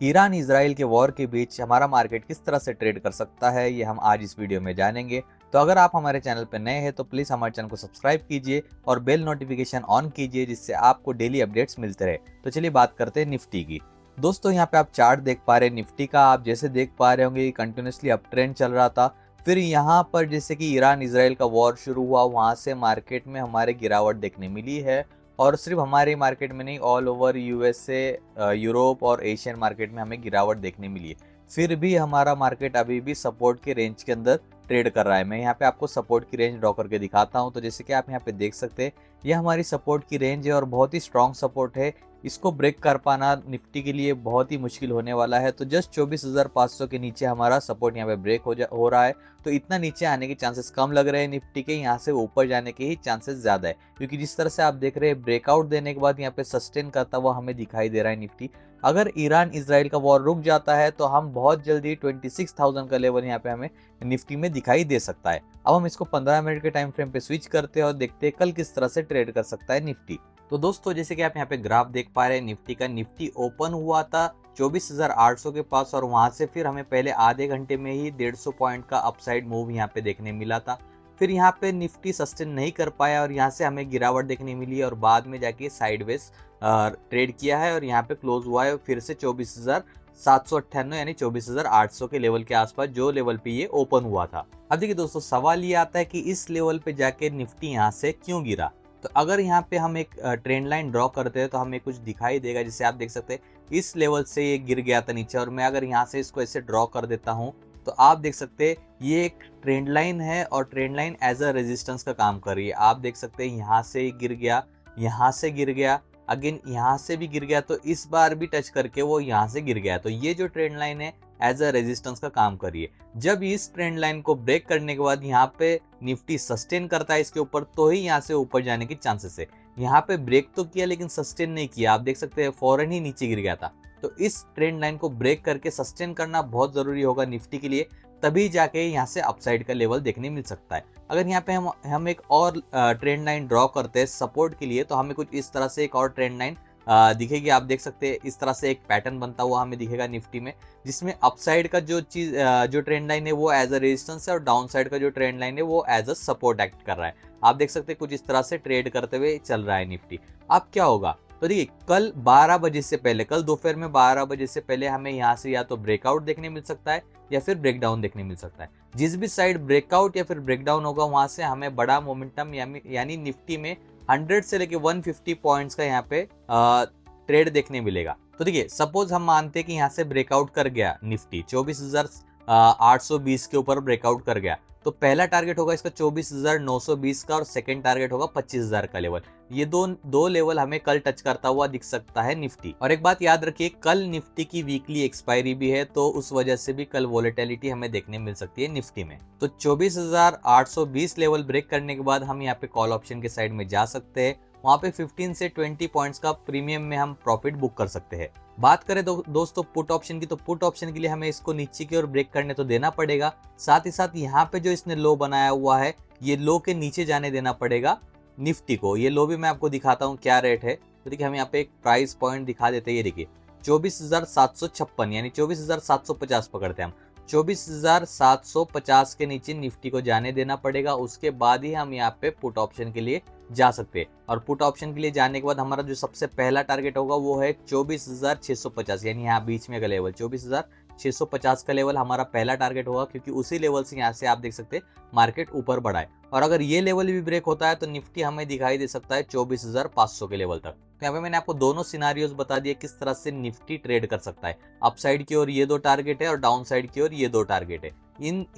Iran Israel के war के बीच हमारा मार्केट किस तरह से ट्रेड कर सकता है, ये हम आज इस वीडियो में जानेंगे। तो अगर आप हमारे चैनल पर नए हैं तो प्लीज़ हमारे चैनल को सब्सक्राइब कीजिए और बेल नोटिफिकेशन ऑन कीजिए, जिससे आपको डेली अपडेट्स मिलते रहे। तो चलिए बात करते हैं निफ्टी की। दोस्तों यहाँ पे आप चार्ट देख पा रहे हैं निफ्टी का। आप जैसे देख पा रहे होंगे कंटिन्यूसली अप ट्रेंड चल रहा था। फिर यहाँ पर जैसे कि ईरान इजराइल का वॉर शुरू हुआ, वहाँ से मार्केट में हमारे गिरावट देखने मिली है। और सिर्फ हमारे मार्केट में नहीं, ऑल ओवर यूएसए, यूरोप और एशियन मार्केट में हमें गिरावट देखने मिली है। फिर भी हमारा मार्केट अभी भी सपोर्ट के रेंज के अंदर ट्रेड कर रहा है। मैं यहाँ पे आपको सपोर्ट की रेंज ड्रॉ करके दिखाता हूँ। तो जैसे कि आप यहाँ पे देख सकते हैं, ये हमारी सपोर्ट की रेंज है और बहुत ही स्ट्रॉन्ग सपोर्ट है। इसको ब्रेक कर पाना निफ्टी के लिए बहुत ही मुश्किल होने वाला है। तो जस्ट 24,500 के नीचे हमारा सपोर्ट यहाँ पे ब्रेक हो रहा है। तो इतना नीचे आने के चांसेस कम लग रहे हैं निफ्टी के, यहाँ से ऊपर जाने के ही चांसेस ज्यादा है। क्योंकि जिस तरह से आप देख रहे हैं ब्रेकआउट देने के बाद यहाँ पे सस्टेन करता हुआ हमें दिखाई दे रहा है निफ्टी। अगर ईरान इजराइल का वॉर रुक जाता है तो हम बहुत जल्दी 26,000 का लेवल यहाँ पे हमें निफ्टी में दिखाई दे सकता है। अब हम इसको 15 मिनट के टाइम फ्रेम पे स्विच करते हैं और देखते हैं कल किस तरह से ट्रेड कर सकता है निफ्टी। तो दोस्तों जैसे कि आप यहाँ पे ग्राफ देख पा रहे हैं निफ्टी का, निफ्टी ओपन हुआ था 24,800 के पास और वहां से फिर हमें पहले आधे घंटे में ही 150 पॉइंट का अपसाइड मूव यहाँ पे देखने मिला था। फिर यहाँ पे निफ्टी सस्टेन नहीं कर पाया और यहाँ से हमें गिरावट देखने मिली और बाद में जाके साइडवेज ट्रेड किया है और यहाँ पे क्लोज हुआ है फिर से 24,798 यानी 24,800 के लेवल के आसपास, जो लेवल पे ये ओपन हुआ था। अब देखिए दोस्तों, सवाल ये आता है कि इस लेवल पे जाके निफ्टी यहाँ से क्यों गिरा। तो अगर यहाँ पे हम एक ट्रेंड लाइन ड्रॉ करते हैं तो हमें कुछ दिखाई देगा। जैसे आप देख सकते हैं इस लेवल से ये गिर गया था नीचे, और मैं अगर यहाँ से इसको ऐसे ड्रॉ कर देता हूँ तो आप देख सकते हैं ये एक ट्रेंड लाइन है और trend line as a resistance का काम कर रही है। आप देख सकते हैं यहाँ से गिर गया, यहाँ से गिर गया, अगेन यहाँ से भी गिर गया, तो इस बार भी टच करके वो यहाँ से गिर गया। तो ये जो ट्रेंड लाइन है एज अ रेजिस्टेंस का काम कर रही है। जब इस ट्रेंड लाइन को ब्रेक करने के बाद यहाँ पे निफ्टी सस्टेन करता है इसके ऊपर, तो ही यहाँ से ऊपर जाने की चांसेस है। यहाँ पे ब्रेक तो किया लेकिन सस्टेन नहीं किया, आप देख सकते हैं फौरन ही नीचे गिर गया था। तो इस ट्रेंड लाइन को ब्रेक करके सस्टेन करना बहुत जरूरी होगा निफ्टी के लिए, तभी जाके यहाँ से अपसाइड का लेवल देखने मिल सकता है। अगर यहाँ पे हम एक और ट्रेंड लाइन ड्रॉ करते हैं सपोर्ट के लिए, तो हमें कुछ इस तरह से एक और ट्रेंड लाइन दिखेगी। आप देख सकते हैं इस तरह से एक पैटर्न बनता हुआ हमें दिखेगा निफ्टी में, जिसमें अपसाइड का जो ट्रेंड लाइन है वो एज अ रेजिस्टेंस है और डाउन साइड का जो ट्रेंड लाइन है वो एज अ सपोर्ट एक्ट कर रहा है। आप देख सकते हैं कुछ इस तरह से ट्रेड करते हुए चल रहा है निफ्टी। अब क्या होगा, तो देखिए कल 12 बजे से पहले, कल दोपहर में 12 बजे से पहले हमें यहाँ से या तो ब्रेकआउट देखने मिल सकता है या फिर ब्रेकडाउन देखने मिल सकता है। जिस भी साइड ब्रेकआउट या फिर ब्रेकडाउन होगा वहां से हमें बड़ा मोमेंटम यानी निफ्टी में 100 से लेके 150 पॉइंट्स का यहाँ पे ट्रेड देखने मिलेगा। तो देखिए सपोज हम मानते हैं कि यहाँ से ब्रेकआउट कर गया निफ्टी 24,820 के ऊपर ब्रेकआउट कर गया, तो पहला टारगेट होगा इसका 24,920 का और सेकंड टारगेट होगा 25,000 का लेवल। ये दो लेवल हमें कल टच करता हुआ दिख सकता है निफ्टी। और एक बात याद रखिए, कल निफ्टी की वीकली एक्सपायरी भी है, तो उस वजह से भी कल वोलेटिलिटी हमें देखने मिल सकती है निफ्टी में। तो 24,820 लेवल ब्रेक करने के बाद हम यहाँ पे कॉल ऑप्शन के साइड में जा सकते हैं। वहां पे 15 से 20 पॉइंट्स का प्रीमियम में हम प्रॉफिट बुक कर सकते हैं। बात करें दोस्तों पुट ऑप्शन की, तो पुट ऑप्शन के लिए हमें इसको नीचे की ओर ब्रेक करने तो देना पड़ेगा, साथ ही साथ यहाँ पे जो इसने लो बनाया हुआ है ये लो के नीचे जाने देना पड़ेगा निफ्टी को। ये लो भी मैं आपको दिखाता हूँ क्या रेट है। तो देखिए हम यहाँ पे एक प्राइस पॉइंट दिखा देते हैं। ये देखिए 24,756 यानी 24,750 पकड़ते हैं हम। 24,750 के नीचे निफ्टी को जाने देना पड़ेगा, उसके बाद ही हम यहाँ पे पुट ऑप्शन के लिए जा सकते हैं। और पुट ऑप्शन के लिए जाने के बाद हमारा जो सबसे पहला टारगेट होगा वो है 24,650 यानी यहाँ बीच में का लेवल 24,650 का लेवल हमारा पहला टारगेट होगा, क्योंकि उसी लेवल से यहाँ से आप देख सकते हैं मार्केट ऊपर बढ़ा है। और अगर ये लेवल भी ब्रेक होता है तो निफ्टी हमें दिखाई दे सकता है 24,500 के लेवल तक। तो यहाँ पे मैंने आपको दोनों सिनारियोज बता दिए किस तरह से निफ्टी ट्रेड कर सकता है। अपसाइड की ओर ये दो टारगेट है और डाउन साइड की ओर ये दो टारगेट है।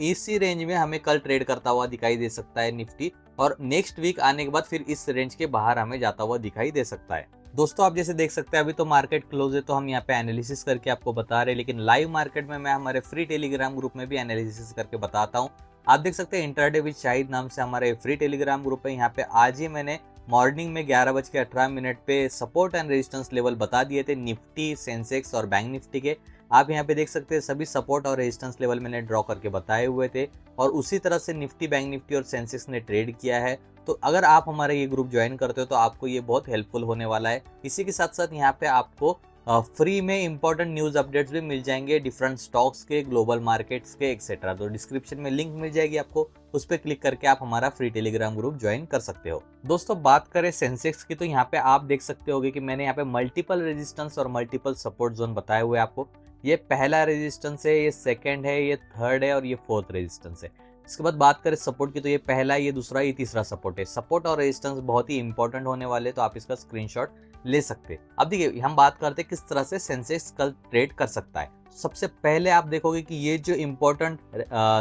इसी रेंज में हमें कल ट्रेड करता हुआ दिखाई दे सकता है निफ्टी, और नेक्स्ट वीक आने के बाद फिर इस रेंज के बाहर हमें जाता हुआ दिखाई दे सकता है। दोस्तों आप जैसे देख सकते हैं अभी तो मार्केट क्लोज है तो हम यहाँ पे एनालिसिस करके आपको बता रहे हैं, लेकिन लाइव मार्केट में मैं हमारे फ्री टेलीग्राम ग्रुप में भी एनालिसिस करके बताता हूँ। आप देख सकते हैं इंट्राडे विद शाहिद नाम से हमारे फ्री टेलीग्राम ग्रुप है। यहाँ पे आज ही मैंने मॉर्निंग में 11:18 पे सपोर्ट एंड रेजिस्टेंस लेवल बता दिए थे निफ्टी, सेंसेक्स और बैंक निफ्टी के। आप यहाँ पे देख सकते हैं सभी सपोर्ट और रेजिस्टेंस लेवल मैंने ड्रॉ करके बताए हुए थे, और उसी तरह से निफ्टी, बैंक निफ्टी और सेंसेक्स ने ट्रेड किया है। तो अगर आप हमारा ये ग्रुप ज्वाइन करते हो तो आपको ये बहुत हेल्पफुल होने वाला है। इसी के साथ साथ यहाँ पे आपको फ्री में इंपॉर्टेंट न्यूज़ अपडेट्स भी मिल जाएंगे डिफरेंट स्टॉक्स के, ग्लोबल मार्केट्स के एक्सेट्रा। तो डिस्क्रिप्शन में लिंक मिल जाएगी आपको, उस पर क्लिक करके आप हमारा फ्री टेलीग्राम ग्रुप ज्वाइन कर सकते हो। दोस्तों बात करें सेंसेक्स की, तो यहाँ पे आप देख सकते होगे कि मैंने यहाँ पे मल्टीपल रेजिस्टेंस और मल्टीपल सपोर्ट जोन बताए हुए आपको। ये पहला रेजिस्टेंस है, ये सेकंड है, ये थर्ड है और ये फोर्थ रेजिस्टेंस है। इसके बाद बात करें सपोर्ट की, तो ये पहला, ये दूसरा, ये तीसरा सपोर्ट है। सपोर्ट और रेजिस्टेंस बहुत ही इंपॉर्टेंट होने वाले, तो आप इसका स्क्रीनशॉट ले सकते हैं। अब देखिए हम बात करते हैं किस तरह से सेंसेक्स कल ट्रेड कर सकता है। सबसे पहले आप देखोगे कि ये जो इंपॉर्टेंट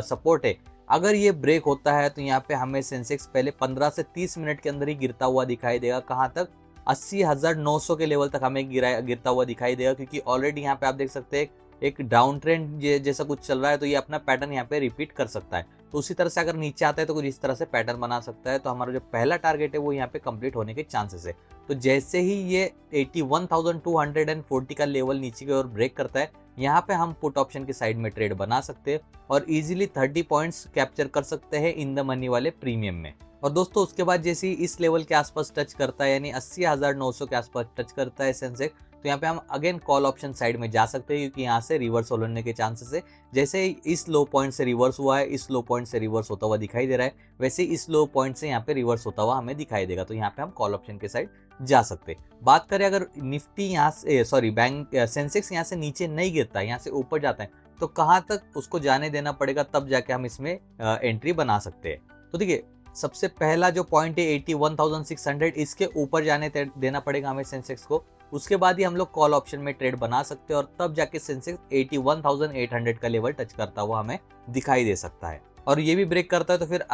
सपोर्ट है, अगर ये ब्रेक होता है तो यहाँ पे हमें सेंसेक्स पहले 15 से 30 मिनट के अंदर ही गिरता हुआ दिखाई देगा। कहाँ तक? 80,900 के लेवल तक हमें गिरता हुआ दिखाई देगा, क्योंकि ऑलरेडी यहाँ पे आप देख सकते हैं एक डाउन ट्रेंड जैसा कुछ चल रहा है, तो ये अपना पैटर्न यहाँ पे रिपीट कर सकता है। तो उसी तरह से अगर नीचे आता है तो कुछ इस तरह से पैटर्न बना सकता है। तो हमारा जो पहला टारगेट है वो यहाँ पे कंप्लीट होने के चांसेस है। तो जैसे ही ये 81,240 का लेवल नीचे की ओर ब्रेक करता है, यहाँ पे हम पुट ऑप्शन की साइड में ट्रेड बना सकते हैं और इजीली 30 पॉइंट्स कैप्चर कर सकते हैं इन द मनी वाले प्रीमियम में। और दोस्तों उसके बाद जैसे ही इस लेवल के आसपास टच करता है, यानी 80,900 के आसपास टच करता है सेंसेक्स, तो यहाँ पे हम अगेन कॉल ऑप्शन साइड में जा सकते हैं, क्योंकि यहाँ से रिवर्स होने के चांसेस है। जैसे ही इस लो पॉइंट से रिवर्स हुआ है, इस लो पॉइंट से रिवर्स होता हुआ दिखाई दे रहा है, वैसे ही इस लो पॉइंट से यहाँ पे रिवर्स होता हुआ हमें दिखाई देगा। तो यहाँ पे हम कॉल ऑप्शन के साइड जा सकते हैं। बात करें अगर निफ्टी यहाँ से सेंसेक्स यहाँ से नीचे नहीं गिरता है, यहाँ से ऊपर जाता है, तो कहाँ तक उसको जाने देना पड़ेगा, तब जाके हम इसमें एंट्री बना सकते हैं। तो देखिए सबसे पहला जो पॉइंट है 81,600, इसके ऊपर जाने देना पड़ेगा हमें सेंसेक्स को। उसके बाद ही हम लोग कॉल ऑप्शन में ट्रेड बना सकते हैं और तब जाके सेंसेक्स 81,800 का लेवल टच करता हुआ हमें दिखाई दे सकता है। और ये भी ब्रेक करता है तो फिर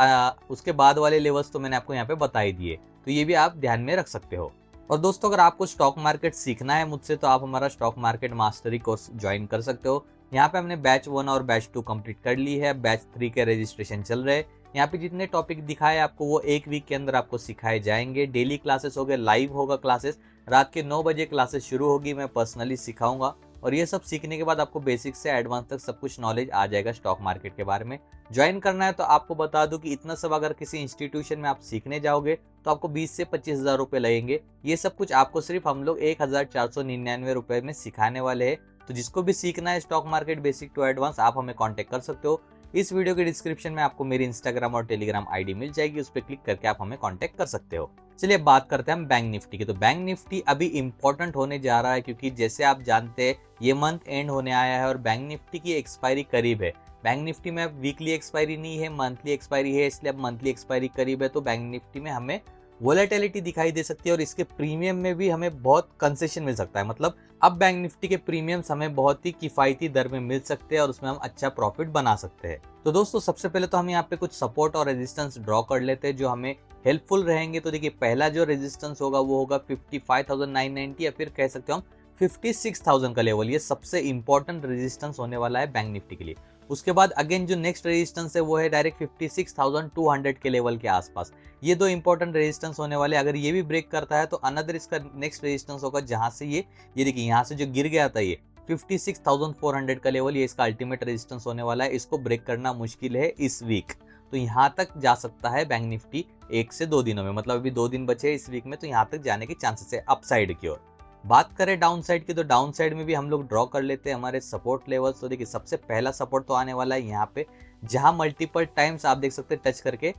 उसके बाद वाले लेवल्स तो मैंने आपको यहाँ पे बता ही दिए, तो ये भी आप ध्यान में रख सकते हो। और दोस्तों अगर आपको स्टॉक मार्केट सीखना है मुझसे, तो आप हमारा stock market mastery course join कर सकते हो। यहाँ पे हमने बैच 1 और बैच 2 कंप्लीट कर ली है, बैच 3 के रजिस्ट्रेशन चल रहे हैं। यहाँ पे जितने टॉपिक दिखाए आपको वो 1 वीक के अंदर आपको सिखाए जाएंगे। डेली क्लासेस हो गए, लाइव होगा क्लासेस, रात के 9 बजे क्लासेस शुरू होगी, मैं पर्सनली सिखाऊंगा। और ये सब सीखने के बाद आपको बेसिक से एडवांस तक सब कुछ नॉलेज आ जाएगा स्टॉक मार्केट के बारे में। ज्वाइन करना है तो आपको बता दूं कि इतना सब अगर किसी इंस्टीट्यूशन में आप सीखने जाओगे तो आपको 20 से 25,000 रुपये लगेंगे। ये सब कुछ आपको सिर्फ हम लोग 1,499 रुपये में सिखाने वाले हैं। तो जिसको भी सीखना है stock market basic to advance, आप हमें कॉन्टेक्ट कर सकते हो। इस वीडियो के डिस्क्रिप्शन में आपको मेरी इंस्टाग्राम और टेलीग्राम आईडी मिल जाएगी, उस पर क्लिक करके आप हमें कांटेक्ट कर सकते हो। चलिए बात करते हैं हम बैंक निफ्टी की। तो बैंक निफ्टी अभी इंपॉर्टेंट होने जा रहा है, क्योंकि जैसे आप जानते हैं ये मंथ एंड होने आया है और बैंक निफ्टी की एक्सपायरी करीब है। बैंक निफ्टी में अब वीकली एक्सपायरी नहीं है, मंथली एक्सपायरी है, इसलिए अब मंथली एक्सपायरी करीब है। तो बैंक निफ्टी में हमें वोलेटिलिटी दिखाई दे सकती है और इसके प्रीमियम में भी हमें बहुत कंसेशन मिल सकता है। मतलब अब बैंक निफ्टी के प्रीमियम्स हमें बहुत ही किफायती दर में मिल सकते हैं और उसमें हम अच्छा प्रॉफिट बना सकते हैं। तो दोस्तों सबसे पहले तो हम यहाँ पे कुछ सपोर्ट और रेजिस्टेंस ड्रॉ कर लेते हैं जो हमें हेल्पफुल रहेंगे। तो देखिए पहला जो रेजिस्टेंस होगा वो होगा 55,990 या फिर कह सकते हो हम 56,000 का लेवल। ये सबसे इंपॉर्टेंट रेजिस्टेंस होने वाला है बैंक निफ्टी के लिए। उसके बाद अगेन जो नेक्स्ट रेजिस्टेंस है वो है डायरेक्ट 56,200 के लेवल के आसपास। ये दो इंपॉर्टेंट रेजिस्टेंस होने वाले, अगर ये भी ब्रेक करता है तो अनदर इसका नेक्स्ट रेजिस्टेंस होगा जहां से ये देखिए यहाँ से जो गिर गया था ये 56,400 का लेवल, ये इसका अल्टीमेट रेजिस्टेंस होने वाला है। इसको ब्रेक करना मुश्किल है इस वीक। तो यहाँ तक जा सकता है बैंक निफ्टी 1 से 2 दिनों में, मतलब अभी 2 दिन बचे हैं इस वीक में, तो यहाँ तक जाने के चांसेस है अपसाइड की ओर। बात करें डाउन साइड की, तो डाउन साइड में भी हम लोग ड्रॉ कर लेते हैं हमारे सपोर्ट लेवल्स। तो देखिए सबसे पहला सपोर्ट तो आने वाला है यहाँ पे, जहां मल्टीपल टाइम्स आप देख सकते हैं टच करके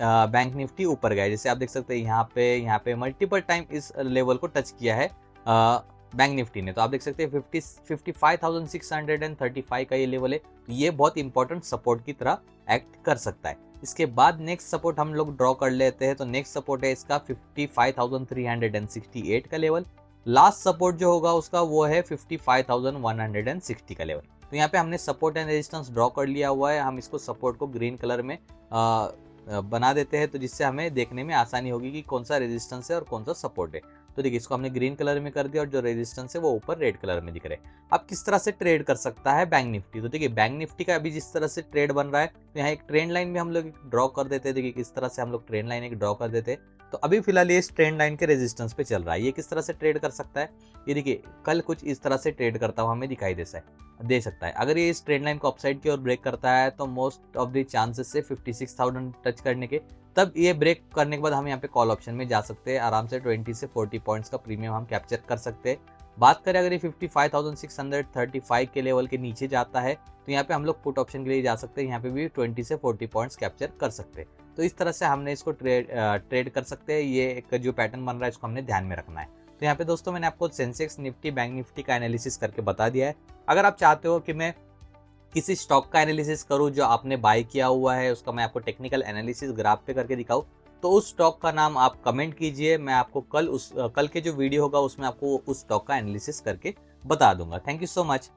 बैंक निफ्टी ऊपर गया। जैसे आप देख सकते हैं यहाँ पे मल्टीपल टाइम इस लेवल को टच किया है बैंक निफ्टी ने। तो आप देख सकते हैं 55,635 का ये लेवल है, तो ये बहुत इंपॉर्टेंट सपोर्ट की तरह एक्ट कर सकता है। इसके बाद नेक्स्ट सपोर्ट हम लोग ड्रॉ कर लेते हैं। तो नेक्स्ट सपोर्ट है इसका 55,368 का लेवल। लास्ट सपोर्ट जो होगा उसका वो है 55,160 का लेवल। तो यहाँ पे हमने सपोर्ट एंड रेजिस्टेंस ड्रॉ कर लिया हुआ है। हम इसको सपोर्ट को ग्रीन कलर में बना देते हैं, तो जिससे हमें देखने में आसानी होगी कि कौन सा रेजिस्टेंस है और कौन सा सपोर्ट है। तो देखिए इसको हमने ग्रीन कलर में कर दिया और जो रेजिस्टेंस है वो ऊपर रेड कलर में दिख रहे हैं। अब किस तरह से ट्रेड कर सकता है बैंक निफ्टी, तो देखिए बैंक निफ्टी का अभी जिस तरह से ट्रेड बन रहा है, तो यहाँ एक ट्रेंड लाइन भी हम लोग ड्रॉ कर देते हैं। देखिए किस तरह से हम लोग ट्रेंड लाइन एक ड्रॉ कर देते हैं। तो अभी फिलहाल ये इस ट्रेंड लाइन के रेजिस्टेंस पे चल रहा है। ये किस तरह से ट्रेड कर सकता है, ये देखिए कल कुछ इस तरह से ट्रेड करता हुआ हमें दिखाई दे सकता है। अगर ये इस ट्रेंड लाइन को अपसाइड की ओर ब्रेक करता है तो मोस्ट ऑफ द चांसेस से 56,000 टच करने के, तब ये ब्रेक करने के बाद हम यहाँ पे कॉल ऑप्शन में जा सकते हैं। आराम से 20 से 40 पॉइंट्स का प्रीमियम हम कैप्चर कर सकते हैं। बात करें अगर ये 55,635 के लेवल के नीचे जाता है तो यहाँ पे हम लोग पुट ऑप्शन के लिए जा सकते हैं, यहाँ पे भी 20 से 40 पॉइंट्स कैप्चर कर सकते हैं। तो इस तरह से हमने इसको ट्रेड कर सकते हैं। ये एक जो पैटर्न बन रहा है इसको हमने ध्यान में रखना है। तो यहाँ पे दोस्तों मैंने आपको सेंसेक्स, निफ्टी, बैंक निफ्टी का एनालिसिस करके बता दिया है। अगर आप चाहते हो कि मैं किसी स्टॉक का एनालिसिस करूं जो आपने बाय किया हुआ है, उसका मैं आपको टेक्निकल एनालिसिस ग्राफ पे करके दिखाऊं, तो उस स्टॉक का नाम आप कमेंट कीजिए। मैं आपको कल के जो वीडियो होगा उसमें आपको उस स्टॉक का एनालिसिस करके बता दूंगा। Thank you so much.